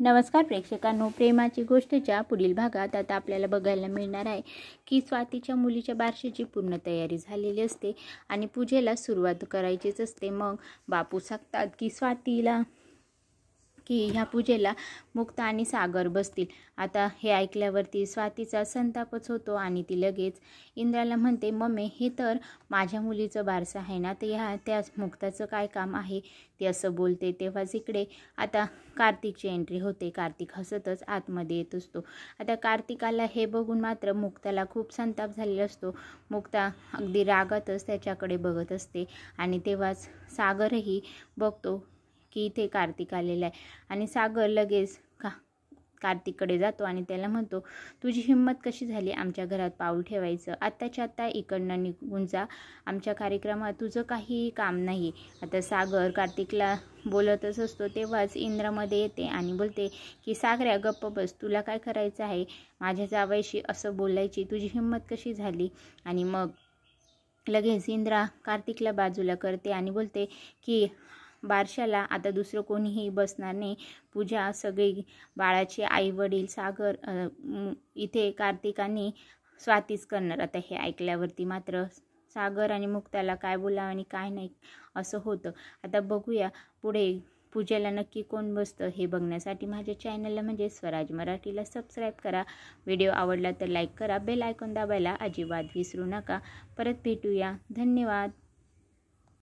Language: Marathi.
नमस्कार प्रेक्षकांनो, प्रेमाची गोष्टच्या पुढील भागात आता आपल्याला बघायला मिळणार आहे की स्वातीच्या मुलीच्या बारशीची पूर्ण तयारी झालेली असते आणि पूजेला सुरुवात करायचीच असते। मग बापू सांगतात की स्वातीला की ह्या पूजेला मुक्ता आणि सागर बसतील। आता हे ऐकल्यावरती स्वातीचा संतापच होतो आणि ती लगेच इंद्राला म्हणते, मम्मी हे तर माझ्या मुलीचं बारसं आहे ना, तर त्या मुक्ताचं काय काम आहे, ते असं बोलते। तेव्हाच इकडे आता कार्तिकची एंट्री होते। कार्तिक हसतच आतमध्ये येत असतो। आता कार्तिकाला हे बघून मात्र मुक्ताला खूप संताप झालेला असतो। मुक्ता अगदी रागातच त्याच्याकडे बघत असते आणि तेव्हाच सागरही बघतो की इथे कार्तिक आलेला आहे आणि सागर लगेच कार्तिककडे जातो आणि त्याला म्हणतो, तुझी हिंमत कशी झाली आमच्या घरात पाऊल ठेवायचं? आत्ताच्या आत्ता इकडनं निघून जा, आमच्या कार्यक्रमात तुझं काहीही काम नाही। आता सागर कार्तिकला बोलतच असतो तेव्हाच इंद्रामध्ये येते आणि बोलते की सागऱ्या गप्प बस, तुला काय करायचं आहे माझ्या जावयाशी असं बोलायची, तुझी हिंमत कशी झाली? आणि मग लगेच इंद्रा कार्तिकला बाजूला करते आणि बोलते की बारशाला आता दुसरं कोणीही बसणार नाही, पूजा सगळी बाळाचे आई वडील सागर इथे कार्तिक आणि स्वातीच करणार। आता हे ऐकल्यावरती मात्र सागर आणि मुक्ताला काय बोलावं आणि काय नाही असं होतं। आता बघूया पुढे पूजेला नक्की कोण बसतं हे बघण्यासाठी माझ्या चॅनलला म्हणजे स्वराज मराठीला सबस्क्राईब करा। व्हिडिओ आवडला तर लाईक करा, बेल आयकॉन दाबायला अजिबात विसरू नका। परत भेटूया, धन्यवाद।